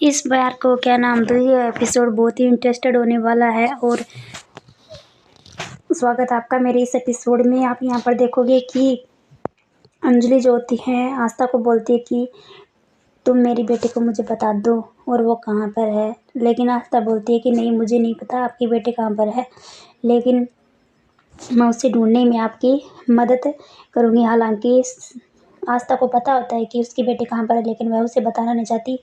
इस बार को क्या नाम दूँ, ये एपिसोड बहुत ही इंटरेस्टेड होने वाला है और स्वागत आपका मेरे इस एपिसोड में। आप यहाँ पर देखोगे कि अंजलि जो होती है आस्था को बोलती है कि तुम मेरी बेटी को मुझे बता दो और वो कहाँ पर है, लेकिन आस्था बोलती है कि नहीं, मुझे नहीं पता आपकी बेटी कहाँ पर है, लेकिन मैं उसे ढूंढने में आपकी मदद करूँगी। हालांकि आस्था को पता होता है कि उसकी बेटी कहाँ पर है, लेकिन वह उसे बताना नहीं चाहती।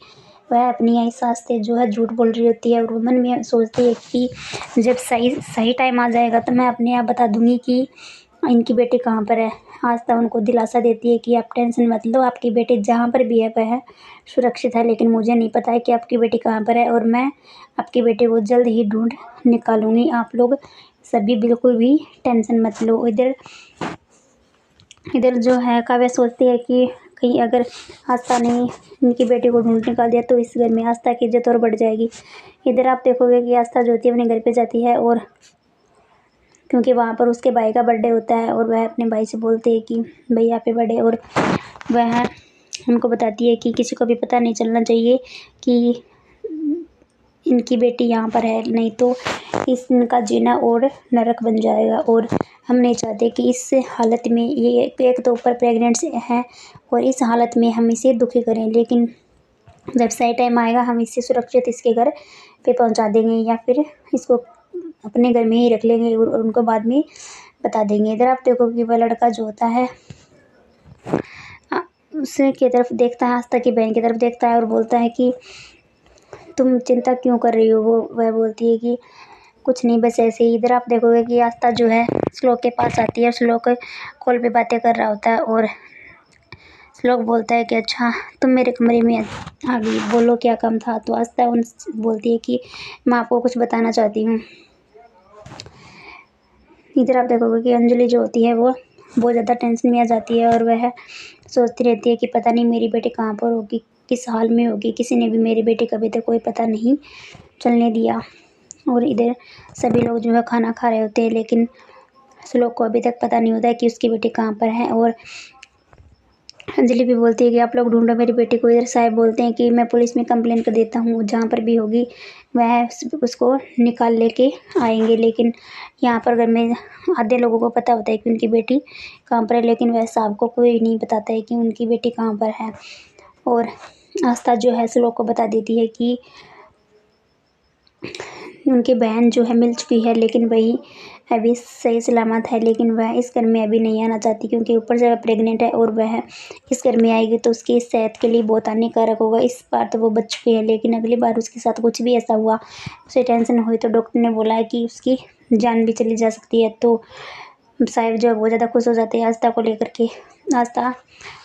वह अपनी एहसास से जो है झूठ बोल रही होती है और वो मन में सोचती है कि जब सही टाइम आ जाएगा तो मैं अपने आप बता दूंगी कि इनकी बेटी कहाँ पर है। आस्था उनको दिलासा देती है कि आप टेंशन मत लो, आपकी बेटी जहाँ पर भी है वह सुरक्षित है, लेकिन मुझे नहीं पता है कि आपकी बेटी कहाँ पर है और मैं आपकी बेटी को जल्द ही ढूंढ निकालूंगी। आप लोग सभी बिल्कुल भी टेंशन मत लो। इधर जो है काव्या सोचती है कि कहीं अगर आस्था ने इनकी बेटी को ढूंढ निकाल दिया तो इस घर में आस्था की इज्जत और बढ़ जाएगी। इधर आप देखोगे कि आस्था जो होती है अपने घर पे जाती है और क्योंकि वहाँ पर उसके भाई का बर्थडे होता है और वह अपने भाई से बोलती है कि भैया पे बर्थडे, और वह उनको बताती है कि किसी को भी पता नहीं चलना चाहिए कि इनकी बेटी यहाँ पर है, नहीं तो इनका जीना और नरक बन जाएगा। और हम नहीं चाहते कि इस हालत में ये एक तो ऊपर प्रेग्नेंट है और इस हालत में हम इसे दुखी करें, लेकिन जब सही टाइम आएगा हम इसे सुरक्षित इसके घर पे पहुंचा देंगे या फिर इसको अपने घर में ही रख लेंगे और उनको बाद में बता देंगे। इधर आप देखो कि वह लड़का जो होता है उसे की तरफ देखता है, आस्था की बहन की तरफ देखता है और बोलता है कि तुम चिंता क्यों कर रही हो। वह बोलती है कि कुछ नहीं, बस ऐसे ही। इधर आप देखोगे कि आस्था जो है श्लोक के पास आती है, श्लोक कॉल पे बातें कर रहा होता है और श्लोक बोलता है कि अच्छा तुम मेरे कमरे में आ गई, बोलो क्या काम था। तो आस्था उनसे बोलती है कि मैं आपको कुछ बताना चाहती हूँ। इधर आप देखोगे कि अंजलि जो होती है वो बहुत ज़्यादा टेंशन में आ जाती है और वह सोचती रहती है कि पता नहीं मेरी बेटी कहाँ पर होगी, किस हाल में होगी। किसी ने भी मेरी बेटी का अभी तक कोई पता नहीं चलने दिया। और इधर सभी लोग जो है खाना खा रहे होते हैं, लेकिन श्लोक को अभी तक पता नहीं होता है कि उसकी बेटी कहाँ पर है। और अंजलि भी बोलती है कि आप लोग ढूंढो मेरी बेटी को। इधर साहब बोलते हैं कि मैं पुलिस में कंप्लेन कर देता हूँ, जहाँ पर भी होगी वह उसको निकाल लेके आएंगे। लेकिन यहाँ पर घर में आधे लोगों को पता होता है कि उनकी बेटी कहाँ पर है, लेकिन वह साहब को कोई नहीं बताता है कि उनकी बेटी कहाँ पर है। और आस्था जो है श्लोक को बता देती है कि उनकी बहन जो है मिल चुकी है, लेकिन वही अभी सही सलामत है, लेकिन वह इस घर में अभी नहीं आना चाहती क्योंकि ऊपर से वह प्रेग्नेंट है और वह इस घर में आएगी तो उसकी सेहत के लिए बहुत हानिकारक होगा। इस बार तो वो बच चुकी है, लेकिन अगली बार उसके साथ कुछ भी ऐसा हुआ, उसे टेंशन हुई तो डॉक्टर ने बोला है कि उसकी जान भी चली जा सकती है। तो साहिब जो है बहुत ज़्यादा खुश हो जाते हैं आस्था को लेकर के। आस्था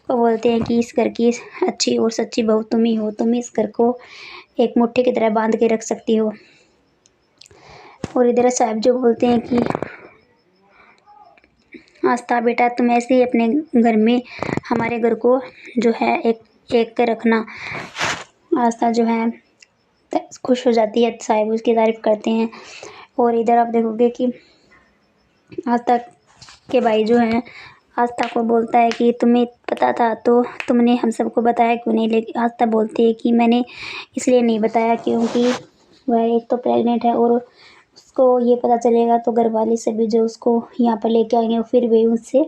को बोलते हैं कि इस घर की अच्छी और सच्ची बहू तुम ही हो, तुम इस घर को एक मुट्ठी की तरह बांध के रख सकती हो। और इधर साहब जो बोलते हैं कि आस्था बेटा तुम ऐसे ही अपने घर में हमारे घर को जो है एक कर रखना। आस्था जो है खुश हो जाती है, साहब उसकी तारीफ करते हैं। और इधर आप देखोगे कि आस्था के भाई जो हैं आस्था को बोलता है कि तुम्हें पता था तो तुमने हम सबको बताया क्यों नहीं। लेकिन आस्था बोलती है कि मैंने इसलिए नहीं बताया क्योंकि वह एक तो प्रेग्नेंट है और उसको ये पता चलेगा तो घर वाले सभी जो उसको यहाँ पर लेके आएंगे फिर वे उससे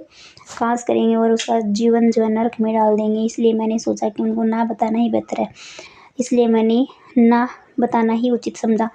कांस करेंगे और उसका जीवन जो है नरक में डाल देंगे। इसलिए मैंने सोचा कि उनको ना बताना ही बेहतर है, इसलिए मैंने ना बताना ही उचित समझा।